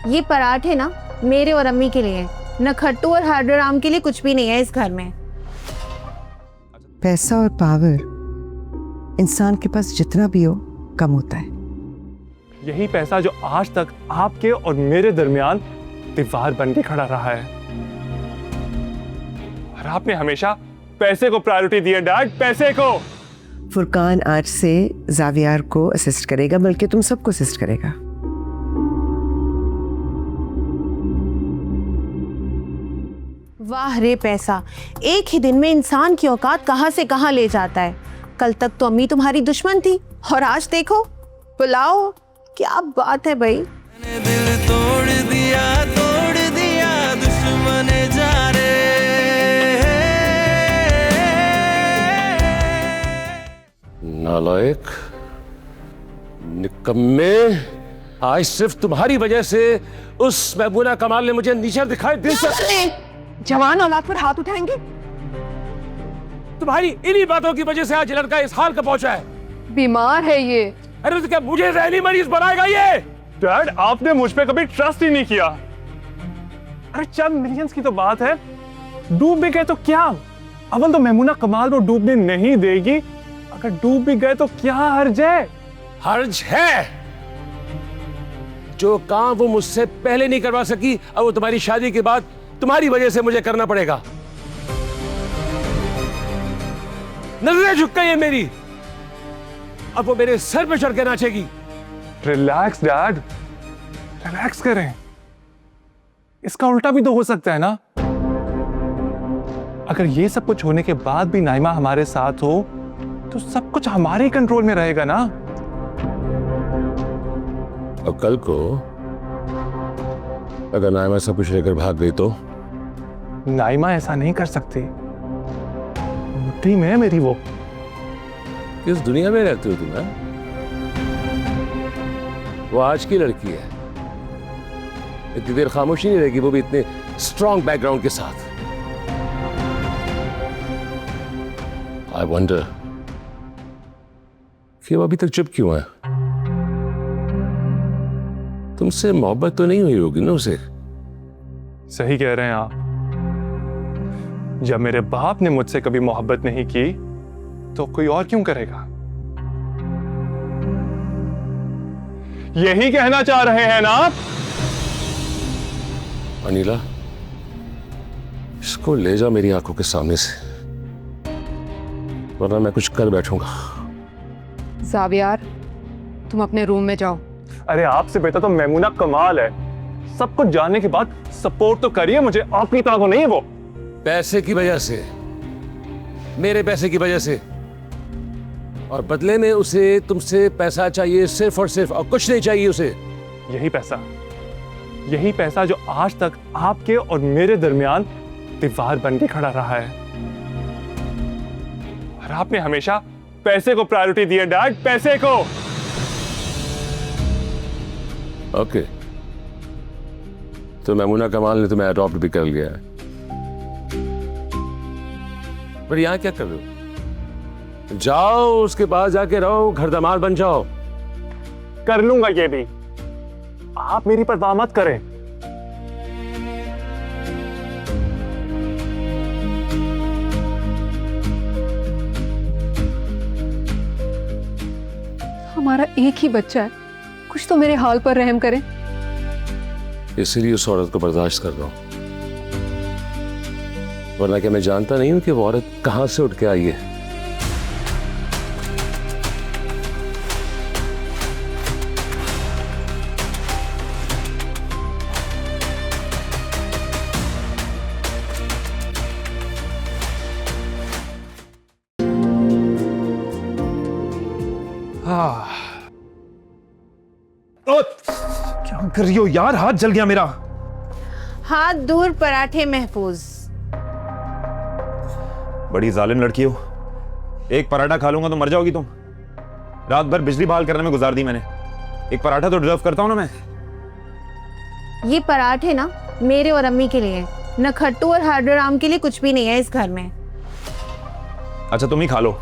ये पराठे ना मेरे और अम्मी के लिए हैं, न खट्टू और हार्डर आम के लिए कुछ भी नहीं है इस घर में। पैसा और पावर इंसान के पास जितना भी हो कम होता है। यही पैसा जो आज तक आपके और मेरे दरमियान दीवार बन के खड़ा रहा है, और आपने हमेशा पैसे को प्रायोरिटी दी है डैड, पैसे को। फुरकान आज से जावियार को असिस्ट करेगा, बल्कि तुम सबको असिस्ट करेगा। वाह रे पैसा, एक ही दिन में इंसान की औकात कहां से कहां ले जाता है। कल तक तो अम्मी तुम्हारी दुश्मन थी और आज देखो बुलाओ, क्या बात है भाई। दिल तोड़ दिया दुश्मन जा रे। नालायक, निकम्मे, आज सिर्फ तुम्हारी वजह से उस महबूना कमाल ने मुझे नीचे दिखाई दे जवान औलाद पर हाथ उठाएंगे? तुम्हारी इन्हीं बातों की वजह से आज लड़का इस हाल का पहुंचा है। बीमार है ये। अरे तो क्या मुझे जहनी मरीज बनाएगा ये? डैड, आपने मुझ पे कभी ट्रस्ट ही नहीं किया। अरे चंद मिलियंस की तो बात है, डूब भी गए तो क्या? अव्वल तो मेमूना कमाल वो डूबने नहीं देगी, अगर डूब भी गए तो क्या हर्ज है? हर्ज है। जो काम वो मुझसे पहले नहीं करवा सकी, अब वो तुम्हारी शादी के बाद तुम्हारी वजह से मुझे करना पड़ेगा। नजरें झुक गई है मेरी, अब वो मेरे सर पे चढ़ के नाचेगी। रिलैक्स डैड, रिलैक्स करें। इसका उल्टा भी तो हो सकता है ना। अगर ये सब कुछ होने के बाद भी नाइमा हमारे साथ हो तो सब कुछ हमारे कंट्रोल में रहेगा ना। और कल को अगर नाइमा सब कुछ लेकर भाग गई तो? नाइमा ऐसा नहीं कर सकती, मुट्ठी में है मेरी वो। किस दुनिया में रहती हो तुम? वो आज की लड़की है, इतनी देर खामोशी नहीं रहेगी, वो भी इतने स्ट्रॉन्ग बैकग्राउंड के साथ। आई वंडर कि वो अभी तक चुप क्यों है? तुमसे मोहब्बत तो नहीं हुई होगी ना उसे? सही कह रहे हैं आप। जब मेरे बाप ने मुझसे कभी मोहब्बत नहीं की तो कोई और क्यों करेगा? यही कहना चाह रहे हैं ना आप? अनिला, इसको ले जा मेरी आंखों के सामने से, वरना मैं कुछ कर बैठूंगा। जावियार, तुम अपने रूम में जाओ। अरे आपसे बेटा तो मेमूना कमाल है, सब कुछ जानने के बाद सपोर्ट तो करिए मुझे, आपकी तरह तो नहीं है वो। पैसे की वजह से, मेरे पैसे की वजह से, और बदले में उसे तुमसे पैसा चाहिए सिर्फ और सिर्फ, और कुछ नहीं चाहिए उसे। यही पैसा जो आज तक आपके और मेरे दरमियान दीवार बन के खड़ा रहा है, और आपने हमेशा पैसे को प्रायोरिटी दी है डैड, पैसे को। ओके, तो मेमूना कमाल ने तुम्हें अडॉप्ट भी कर लिया है, पर यहां क्या कर रहे हो? जाओ उसके पास जाके रहो, घर दामाद बन जाओ। कर लूंगा ये भी, आप मेरी परवाह मत करें। हमारा एक ही बच्चा है, कुछ तो मेरे हाल पर रहम करें। इसीलिए उस औरत को बर्दाश्त कर रहा हूं, वरना क्या मैं जानता नहीं हूं कि वो औरत कहां से उठ के आई है। क्या कर रही हो यार? हाथ जल गया मेरा। हाथ दूर, पराठे महफूज। बड़ी जालिम लड़की हो, एक पराठा खा लूंगा तो मर जाओगी तुम। रात भर बिजली बहाल करने में गुजार दी मैंने, एक पराठा तो डिजर्व करता हूं ना मैं। ये पराठे ना मेरे और अम्मी के लिए हैं, न खट्टू और हार्डर आम के लिए कुछ भी नहीं है इस घर में। अच्छा तुम ही खा लो,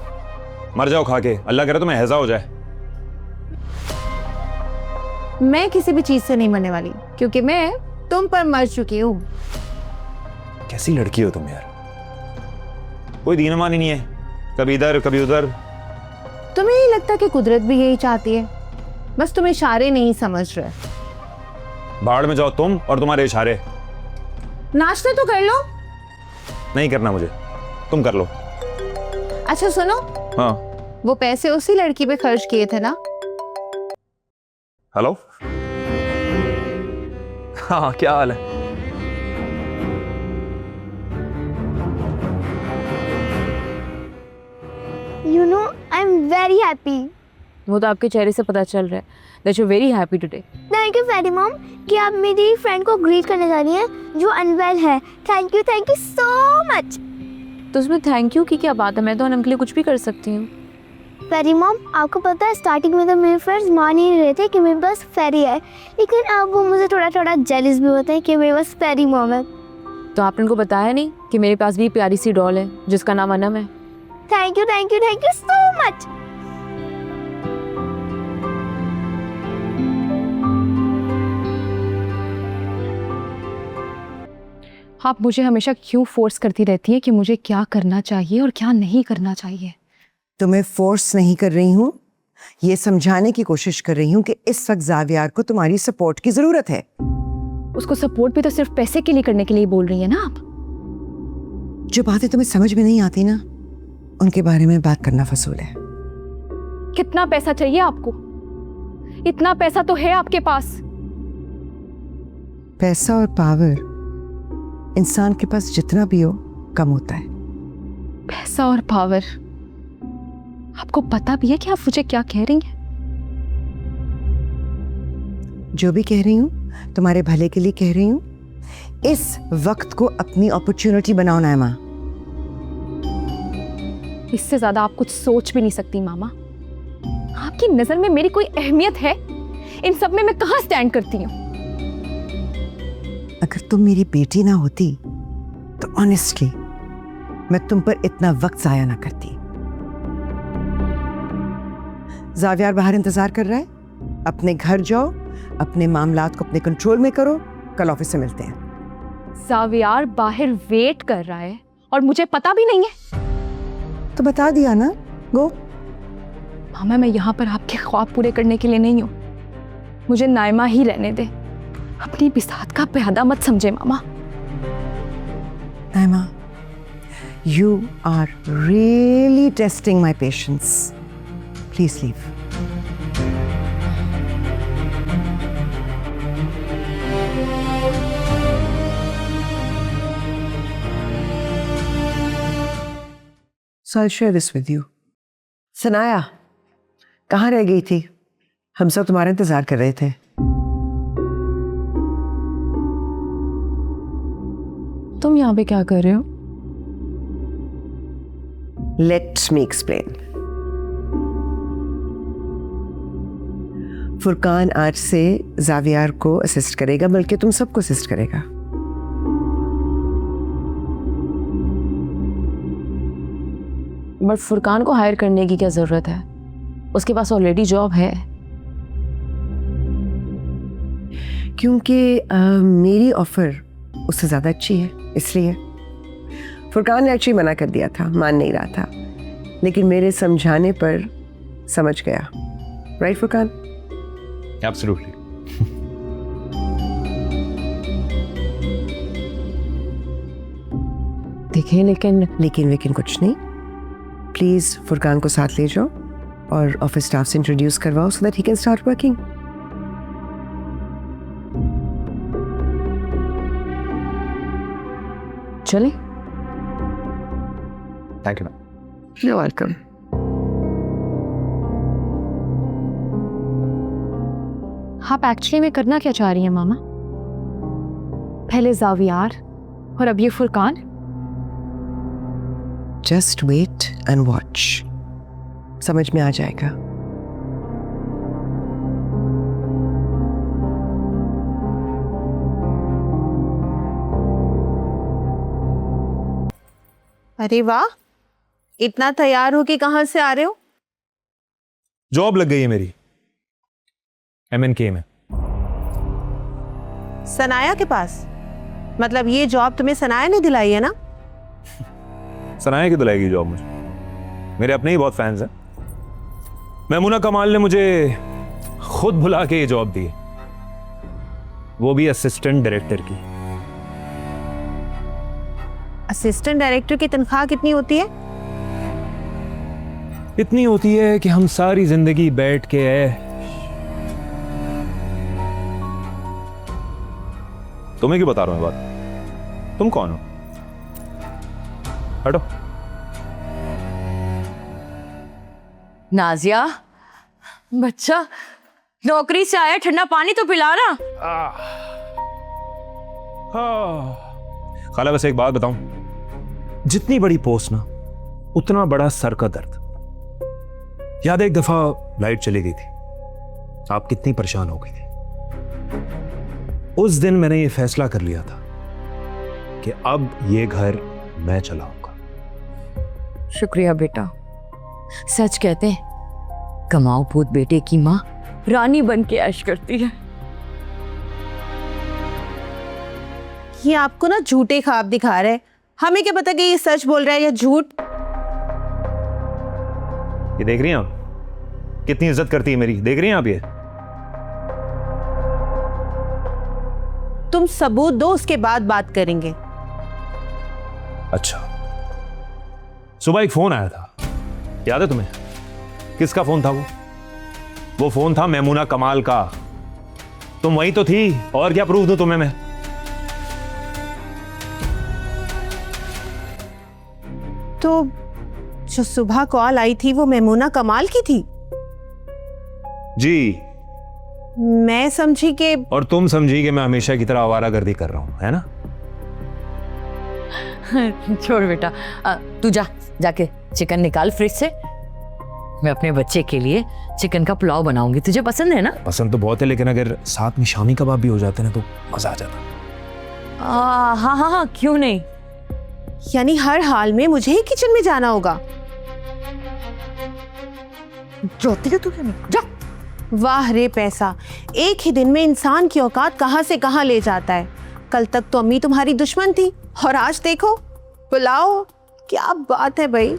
मर जाओ खा के, अल्लाह करे तुम्हें हैजा हो जाए। मैं किसी भी चीज से नहीं मरने वाली, क्योंकि मैं तुम पर मर चुकी हूँ। कैसी लड़की हो तुम यार, कोई दीनमान ही नहीं है, कभी इधर कभी उधर। तुम्हें नहीं लगता कि कुदरत भी यही चाहती है? बस तुम इशारे नहीं समझ रहे। भाड़ में जाओ तुम और तुम्हारे इशारे। नाश्ता तो कर लो। नहीं करना मुझे, तुम कर लो। अच्छा सुनो, हाँ वो पैसे उसी लड़की पे खर्च किए थे ना? हेलो, हाँ क्या हाल है? You know, I'm very happy. वो तो आपके चेहरे से पता चल रहा है that you're very happy today. Thank you very mom कि आप मेरी फ्रेंड को ग्रीट करने जा रही हैं जो अनवेल है। Thank you so much. तो उसमें थैंक यू की क्या बात है, मैं तो अनम के लिए कुछ भी कर सकती हूँ। फेरी मॉम, आपको पता है स्टार्टिंग में तो मेरे फ्रेंड्स मान ही नहीं रहे थे कि मेरे पास फेरी है, लेकिन अब वो मुझे थोड़ा थोड़ा जेलस भी होते हैं कि मेरे पास फेरी मॉम है। तो आपने उनको बताया नहीं कि मेरे पास भी प्यारी सी डॉल है जिसका नाम अनम है? Thank you so much. आप मुझे हमेशा क्यों फोर्स करती रहती हैं कि मुझे क्या करना चाहिए और क्या नहीं करना चाहिए? तुम्हें फोर्स नहीं कर रही हूँ, ये समझाने की कोशिश कर रही हूँ कि इस वक्त जावियार को तुम्हारी सपोर्ट की जरूरत है। उसको सपोर्ट भी तो सिर्फ पैसे के लिए करने के लिए बोल रही है ना आप? जो बातें तुम्हें समझ में नहीं आती ना, उनके बारे में बात करना फजूल है। कितना पैसा चाहिए आपको? इतना पैसा तो है आपके पास। पैसा और पावर इंसान के पास जितना भी हो कम होता है। पैसा और पावर, आपको पता भी है कि आप मुझे क्या कह रही हैं? जो भी कह रही हूँ तुम्हारे भले के लिए कह रही हूँ। इस वक्त को अपनी अपॉर्चुनिटी बनाओ नायमा। इससे ज्यादा आप कुछ सोच भी नहीं सकती मामा। आपकी नजर में मेरी कोई अहमियत है? इन सब में मैं कहाँ स्टैंड करती हूँ? अगर तुम मेरी बेटी ना होती तो ऑनेस्टली मैं तुम पर इतना वक्त जाया ना करती। जावियार बाहर इंतजार कर रहा है, अपने घर जाओ, अपने मामलात को अपने कंट्रोल में करो, कल ऑफिस से मिलते हैं। जावियार बाहर वेट कर रहा है और मुझे पता भी नहीं है। तो बता दिया ना, गो। मामा, मैं यहाँ पर आपके ख्वाब पूरे करने के लिए नहीं हूँ। मुझे नायमा ही रहने दे। अपनी बिसात का प्यादा मत समझे मामा। Nayma, you are really testing my patience. Please leave. So I'll share this with you. Sanaya, कहाँ रह गई थी? हम सब तुम्हारा इंतजार कर रहे थे। तुम यहाँ पे क्या कर रहे हो? Let me explain. फुरकान आज से जावियार को असिस्ट करेगा, बल्कि तुम सबको असिस्ट करेगा। बट फुरकान को हायर करने की क्या जरूरत है? उसके पास ऑलरेडी जॉब है। क्योंकि मेरी ऑफर उससे ज़्यादा अच्छी है, इसलिए। फुरकान ने एक्चुअली मना कर दिया था, मान नहीं रहा था, लेकिन मेरे समझाने पर समझ गया। राइट फुरकान? एब्सोल्युटली। देखें, लेकिन कुछ नहीं। प्लीज़ फुरकान को साथ ले जाओ और ऑफिस स्टाफ से इंट्रोड्यूस करवाओ so that he can start working. चले। Thank you. You're welcome. आप एक्चुअली में करना क्या चाह रही हैं मामा? पहले जावियार और अब ये Furqan. Just wait and watch. समझ में आ जाएगा। अरे वाह, इतना तैयार हो कि कहाँ से आ रहे हो? जॉब लग गई है मेरी MNK में। सनाया के पास? मतलब ये जॉब तुम्हें सनाया ने दिलाई है ना? सनाया की दिलाएगी जॉब मुझे? मेरे अपने ही बहुत फैंस हैं। मेमुना कमाल ने मुझे खुद बुला के ये जॉब दी, वो भी असिस्टेंट डायरेक्टर की। असिस्टेंट डायरेक्टर की तनख्वाह कितनी होती है? इतनी होती है कि हम सारी जिंदगी बैठ के तुम्हें क्यों बता रहा हूं ये बात? तुम कौन हो? हटो। नाजिया, बच्चा नौकरी से आया, ठंडा पानी तो पिला ना। खाला बस एक बात बताऊं, जितनी बड़ी पोस्ट ना उतना बड़ा सर का दर्द। याद है एक दफा लाइट चली गई थी, आप कितनी परेशान हो गई थी। उस दिन मैंने ये फैसला कर लिया था कि अब ये घर मैं चलाऊंगा। शुक्रिया बेटा। सच कहते हैं कमाओ पूत बेटे की माँ रानी बन के ऐश करती है। ये आपको ना झूठे ख्वाब दिखा रहा है। हमें क्या पता कि ये सच बोल रहा है या झूठ। ये देख रही हैं आप कितनी इज्जत करती है मेरी? देख रही हैं आप? ये तुम सबूत दो, उसके बाद बात करेंगे। अच्छा, सुबह एक फोन आया था, याद है तुम्हें? किसका फोन था वो फोन था मेमुना कमाल का। तुम वही तो थी, और क्या प्रूफ दूं तुम्हें मैं? तो जो सुबह कॉल आई थी वो मेमुना कमाल की थी? जी। मैं समझी कि और तुम समझी कि मैं हमेशा की तरह आवारागर्दी कर रहा हूं, है ना? छोड़ बेटा, तू जाके चिकन निकाल फ्रिज से। मैं अपने बच्चे के लिए चिकन का पुलाव बनाऊंगी, तुझे पसंद है ना? पसंद तो बहुत है, लेकिन अगर साथ में शामी कबाब भी हो जाते ना तो मजा आ जाता। हाँ हाँ हाँ, क्यों नहीं। यानी हर हाल में मुझे ही किचन में जाना होगा? जोती है तू, जा। वाह रे पैसा, एक ही दिन में इंसान की औकात कहां से कहां ले जाता है। कल तक तो अम्मी तुम्हारी दुश्मन थी और आज देखो पुलाव। क्या बात है भाई।